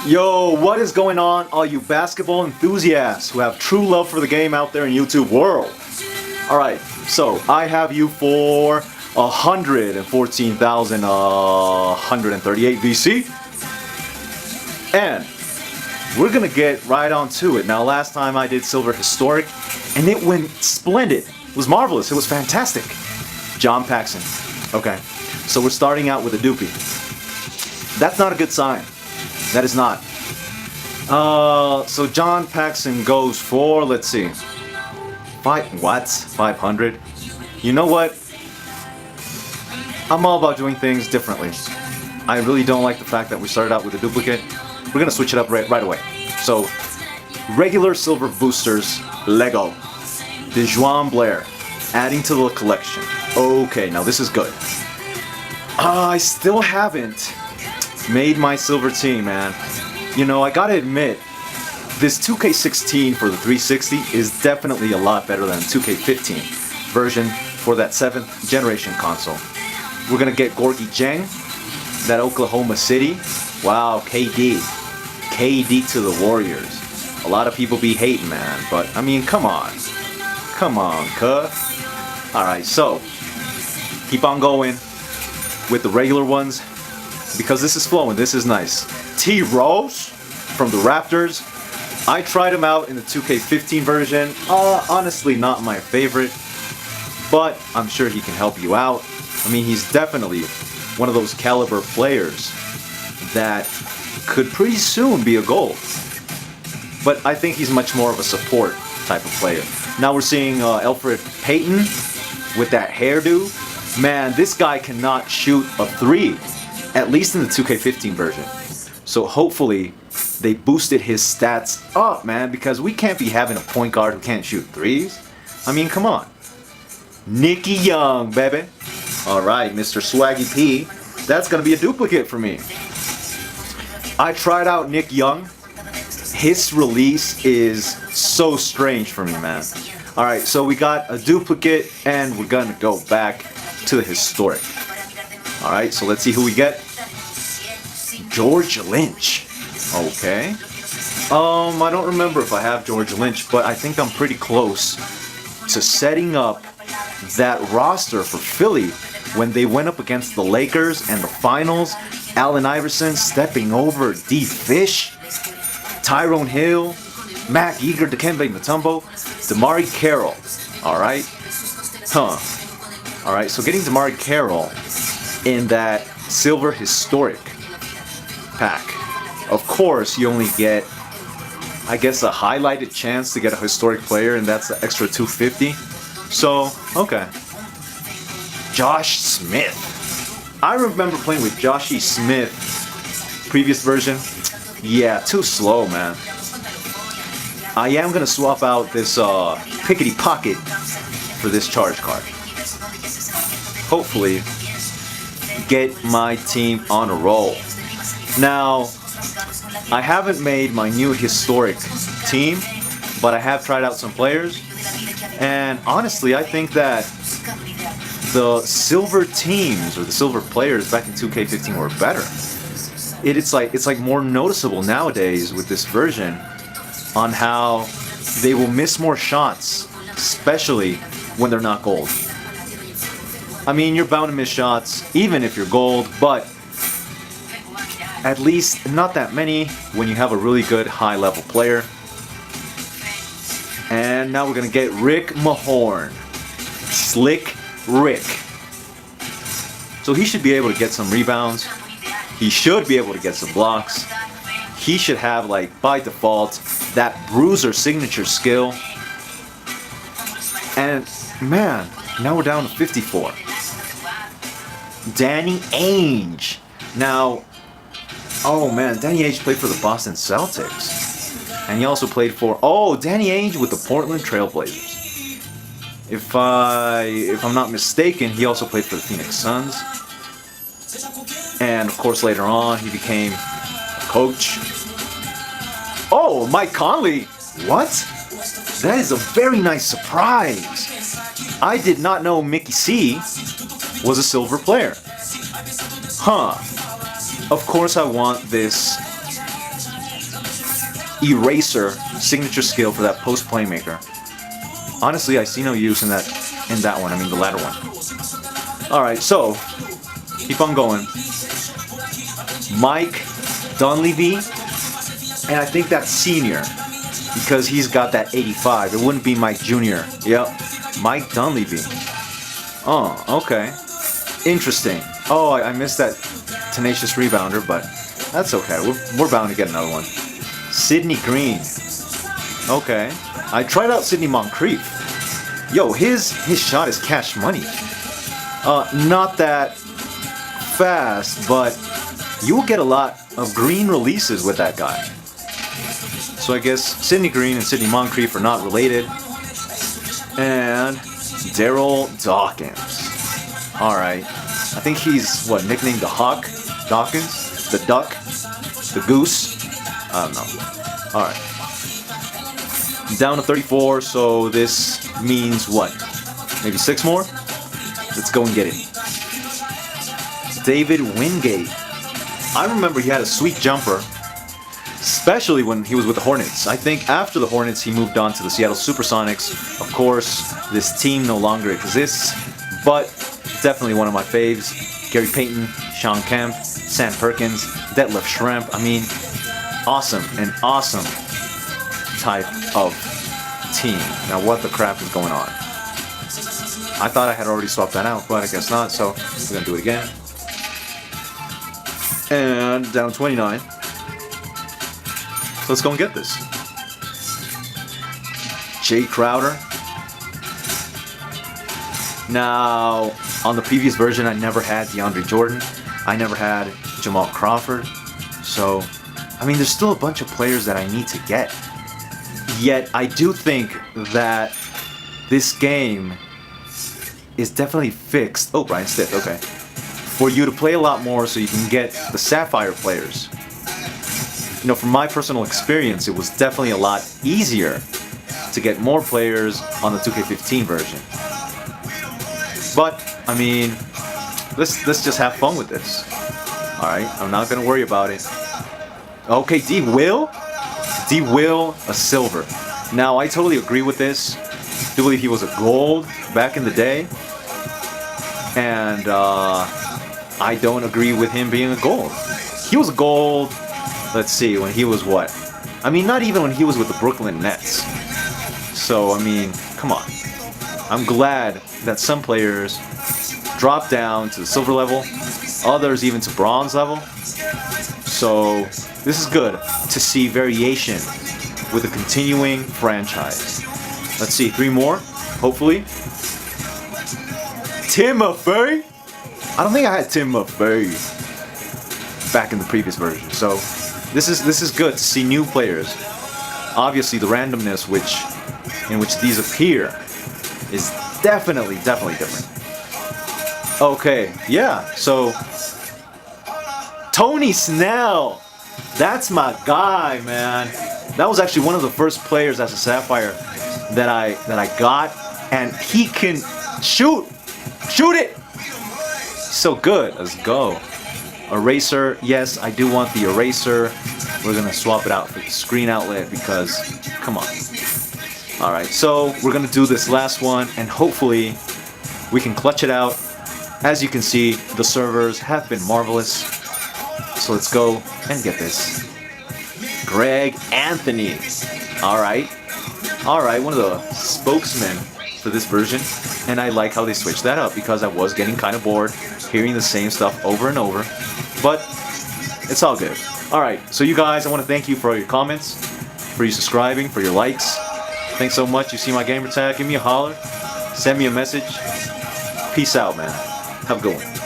Yo, what is going on, all you basketball enthusiasts who have true love for the game out there in YouTube world? Alright, so I have you for 114,138 VC. And we're gonna get right on to it. Now, last time I did Silver Historic, and it went splendid. It was marvelous. It was fantastic. John Paxson. Okay, so we're starting out with a doopie. That's not a good sign. That is not. So John Paxson goes for, let's see, 500? You know what? I'm all about doing things differently. I really don't like the fact that we started out with a duplicate. We're gonna switch it up right away. So, regular silver boosters, Lego, DeJuan Blair, adding to the collection. Okay, now this is good. I still haven't made my silver team, man. You know, I gotta admit, this 2K16 for the 360 is definitely a lot better than 2K15 version for that 7th generation console. We're gonna get Gorgui Dieng, that Oklahoma City. Wow, KD to the Warriors. A lot of people be hating, man, but I mean, come on, cuz. Alright, so keep on going with the regular ones because this is flowing, this is nice. T. Rose from the Raptors. I tried him out in the 2K15 version. Honestly, not my favorite, but I'm sure he can help you out. I mean, he's definitely one of those caliber players that could pretty soon be a gold. But I think he's much more of a support type of player. Now we're seeing Elfrid Payton with that hairdo. Man, this guy cannot shoot a 3, at least in the 2K15 version. So hopefully they boosted his stats up, man, because we can't be having a point guard who can't shoot 3s. I mean, come on. Nicky Young, baby. Alright, Mr. Swaggy P. That's gonna be a duplicate for me. I tried out Nick Young. His release is so strange for me, man. Alright, so we got a duplicate and we're gonna go back to the historic. Alright, so let's see who we get. George Lynch. Okay. I don't remember if I have George Lynch, but I think I'm pretty close to setting up that roster for Philly when they went up against the Lakers and the finals. Allen Iverson stepping over D. Fish, Tyrone Hill, Mac Eager, Dikembe Mutombo, DeMarre Carroll. Alright. Alright, so getting DeMarre Carroll in that Silver Historic pack. Of course, you only get, I guess, a highlighted chance to get a historic player, and that's the extra 250. So, okay. Josh Smith. I remember playing with Joshy Smith, previous version. Yeah, too slow, man. I am gonna swap out this Pickety Pocket for this charge card. Hopefully, get my team on a roll. Now, I haven't made my new historic team, but I have tried out some players, and honestly, I think that the silver teams or the silver players back in 2K15 were better. It's like more noticeable nowadays with this version on how they will miss more shots, especially when they're not gold. I mean, you're bound to miss shots even if you're gold, but at least not that many when you have a really good high-level player. And now we're gonna get Rick Mahorn. Slick Rick. So he should be able to get some rebounds. He should be able to get some blocks. He should have, like, by default, that bruiser signature skill. And, man, now we're down to 54. Danny Ainge. Now, oh man, Danny Ainge played for the Boston Celtics. And he also played for, Danny Ainge with the Portland Trailblazers. If I'm not mistaken, he also played for the Phoenix Suns. And of course later on he became a coach. Oh, Mike Conley! What? That is a very nice surprise. I did not know Mickey C was a silver player. Huh. Of course I want this Eraser signature skill for that post playmaker. Honestly, I see no use in that one. I mean, the latter one. All right, so keep on going. Mike Dunleavy, and I think that's senior because he's got that 85. It wouldn't be Mike Jr. Yep, Mike Dunleavy. Oh, okay. Interesting. Oh, I missed that tenacious rebounder, but that's okay. We're bound to get another one. Sidney Green. Okay. I tried out Sidney Moncrief. Yo, his shot is cash money. Not that fast, but you will get a lot of green releases with that guy. So I guess Sidney Green and Sidney Moncrief are not related. And Daryl Dawkins. Alright. I think he's, nicknamed the Hawk? Dawkins? The Duck? The Goose? I don't know. Alright. Down to 34, so this means what? Maybe 6 more? Let's go and get it. David Wingate. I remember he had a sweet jumper, especially when he was with the Hornets. I think after the Hornets, he moved on to the Seattle Supersonics. Of course, this team no longer exists, but definitely one of my faves. Gary Payton, Sean Kemp, Sam Perkins, Detlef Schrempf. I mean, an awesome type of team. Now, what the crap is going on? I thought I had already swapped that out, but I guess not, so we're going to do it again. And down 29. Let's go and get this. Jay Crowder. Now, on the previous version, I never had DeAndre Jordan. I never had Jamal Crawford. So, I mean, there's still a bunch of players that I need to get. Yet, I do think that this game is definitely fixed. Oh, Brian Stiff, okay. For you to play a lot more so you can get the Sapphire players. You know, from my personal experience, it was definitely a lot easier to get more players on the 2K15 version. But, I mean, let's just have fun with this. Alright, I'm not going to worry about it. Okay, D. Will, a silver. Now, I totally agree with this. I do believe he was a gold back in the day. And, I don't agree with him being a gold. He was a gold, let's see, when he was what? I mean, not even when he was with the Brooklyn Nets. So, I mean, come on. I'm glad that some players drop down to the silver level, others even to bronze level. So, this is good to see variation with a continuing franchise. Let's see, 3 more, hopefully. Timothy! I don't think I had Timothy back in the previous version, so this is good to see new players. Obviously, the randomness in which these appear is definitely different. Okay, yeah. So Tony Snell, that's my guy, man. That was actually one of the first players as a Sapphire that I got, and he can shoot it. So good. Let's go. Eraser. Yes, I do want the eraser. We're gonna swap it out for the screen outlet because, come on. All right, so we're gonna do this last one, and hopefully we can clutch it out. As you can see, the servers have been marvelous. So let's go and get this. Greg Anthony. All right, one of the spokesmen for this version, and I like how they switched that up because I was getting kind of bored hearing the same stuff over and over, but it's all good. All right, so you guys, I want to thank you for all your comments, for you subscribing, for your likes. Thanks so much. You see my gamer tag, give me a holler, send me a message. Peace out, man. Have a good one.